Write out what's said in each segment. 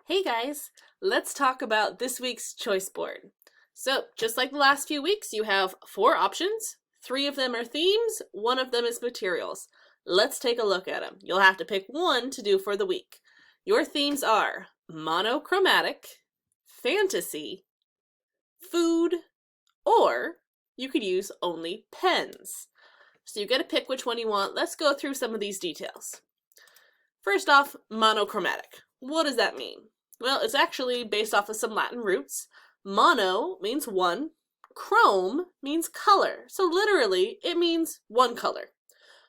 Hey guys, let's talk about this week's choice board. So, just like the last few weeks, you have 4 options. 3 of them are themes, 1 of them is materials. Let's take a look at them. You'll have to pick one to do for the week. Your themes are monochromatic, fantasy, food, or you could use only pens. So you get to pick which one you want. Let's go through some of these details. First off, monochromatic. What does that mean? Well, it's actually based off of some Latin roots. Mono means one, chrome means color. So literally, it means one color.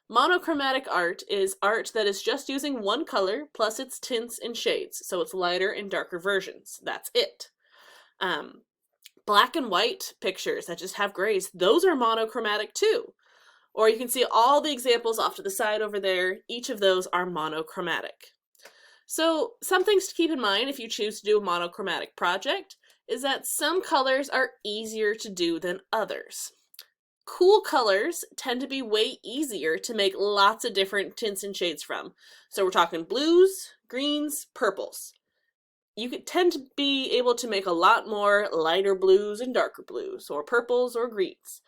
Monochromatic art is art that is just using one color plus its tints and shades. So it's lighter and darker versions. That's it. Black and white pictures that just have grays, those are monochromatic too. Or you can see all the examples off to the side over there. Each of those are monochromatic. So some things to keep in mind if you choose to do a monochromatic project is that some colors are easier to do than others. Cool colors tend to be way easier to make lots of different tints and shades from. So we're talking blues, greens, purples. You could tend to be able to make a lot more lighter blues and darker blues, or purples or greens.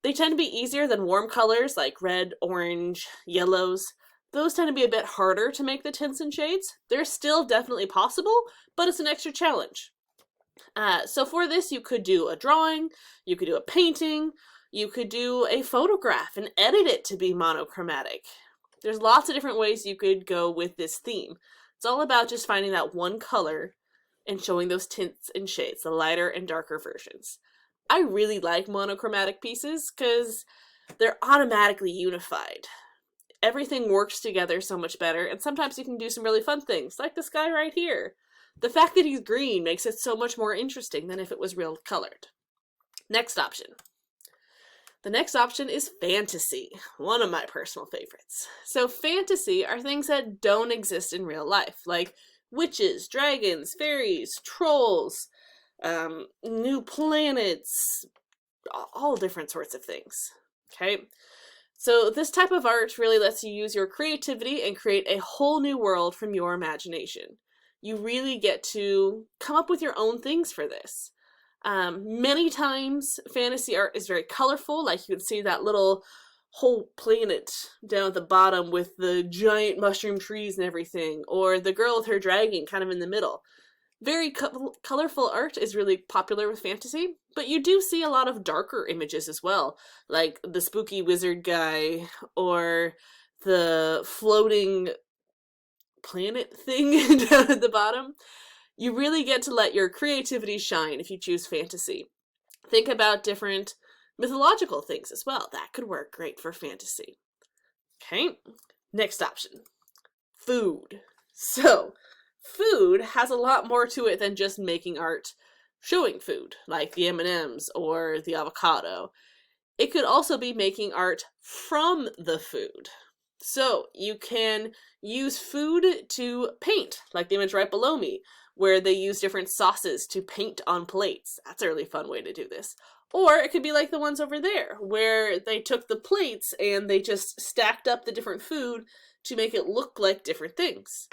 They tend to be easier than warm colors like red, orange, yellows. Those tend to be a bit harder to make the tints and shades. They're still definitely possible, but it's an extra challenge. So for this, you could do a drawing, you could do a painting, you could do a photograph and edit it to be monochromatic. There's lots of different ways you could go with this theme. It's all about just finding that one color and showing those tints and shades, the lighter and darker versions. I really like monochromatic pieces because they're automatically unified. Everything works together so much better, and sometimes you can do some really fun things, like this guy right here. The fact that he's green makes it so much more interesting than if it was real colored. Next option. The next option is fantasy, one of my personal favorites. So fantasy are things that don't exist in real life, like witches, dragons, fairies, trolls, new planets, all different sorts of things. Okay? So this type of art really lets you use your creativity and create a whole new world from your imagination. You really get to come up with your own things for this. Many times fantasy art is very colorful, like you can see that little whole planet down at the bottom with the giant mushroom trees and everything, or the girl with her dragon kind of in the middle. Very colorful art is really popular with fantasy, but you do see a lot of darker images as well, like the spooky wizard guy, or the floating planet thing down at the bottom. You really get to let your creativity shine if you choose fantasy. Think about different mythological things as well. That could work great for fantasy. Okay, next option. Food. So, food has a lot more to it than just making art showing food, like the M&Ms or the avocado. It could also be making art from the food. So you can use food to paint, like the image right below me, where they use different sauces to paint on plates. That's a really fun way to do this. Or it could be like the ones over there, where they took the plates and they just stacked up the different food to make it look like different things.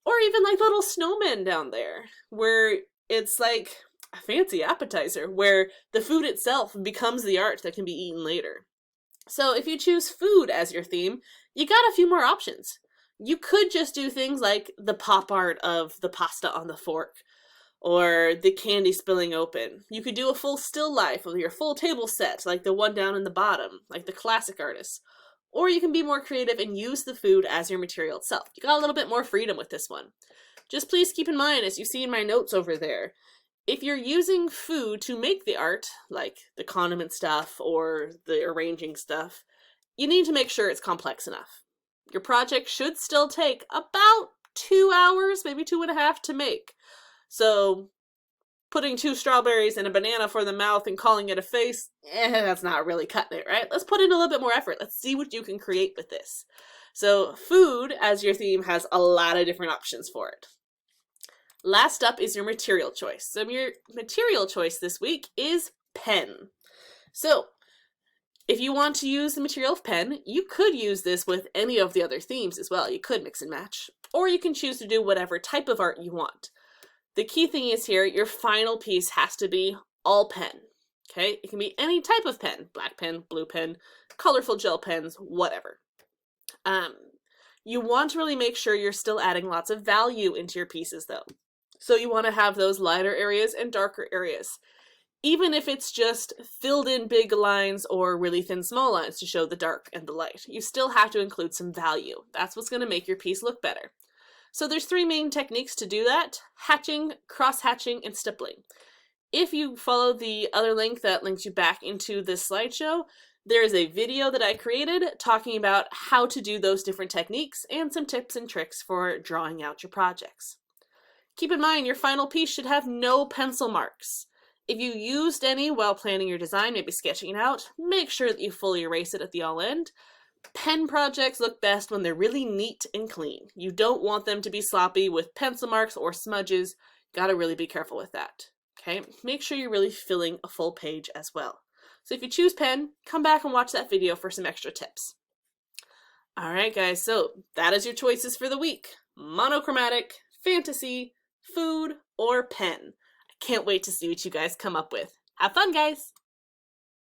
Or even like little snowmen down there, where it's like a fancy appetizer, where the food itself becomes the art that can be eaten later. So if you choose food as your theme, you got a few more options. You could just do things like the pop art of the pasta on the fork, or the candy spilling open. You could do a full still life of your full table set, like the one down in the bottom, like the classic artists. Or you can be more creative and use the food as your material itself. You got a little bit more freedom with this one. Just please keep in mind, as you see in my notes over there, if you're using food to make the art, like the condiment stuff or the arranging stuff, you need to make sure it's complex enough. Your project should still take about 2 hours, maybe 2.5 to make. So putting 2 strawberries and a banana for the mouth and calling it a face, that's not really cutting it, right? Let's put in a little bit more effort. Let's see what you can create with this. So food as your theme has a lot of different options for it. Last up is your material choice. So your material choice this week is pen. So if you want to use the material of pen, you could use this with any of the other themes as well. You could mix and match. Or you can choose to do whatever type of art you want. The key thing is here, your final piece has to be all pen. Okay, it can be any type of pen, black pen, blue pen, colorful gel pens, whatever. You want to really make sure you're still adding lots of value into your pieces though. So you want to have those lighter areas and darker areas. Even if it's just filled in big lines or really thin small lines to show the dark and the light, you still have to include some value. That's what's going to make your piece look better. So there's 3 main techniques to do that: hatching, cross-hatching, and stippling. If you follow the other link that links you back into this slideshow, there is a video that I created talking about how to do those different techniques and some tips and tricks for drawing out your projects. Keep in mind, your final piece should have no pencil marks. If you used any while planning your design, maybe sketching it out, make sure that you fully erase it at the all end. Pen projects look best when they're really neat and clean. You don't want them to be sloppy with pencil marks or smudges. Gotta really be careful with that. Okay, make sure you're really filling a full page as well. So if you choose pen, come back and watch that video for some extra tips. All right, guys, so that is your choices for the week: monochromatic, fantasy, food, or pen. I can't wait to see what you guys come up with. Have fun, guys!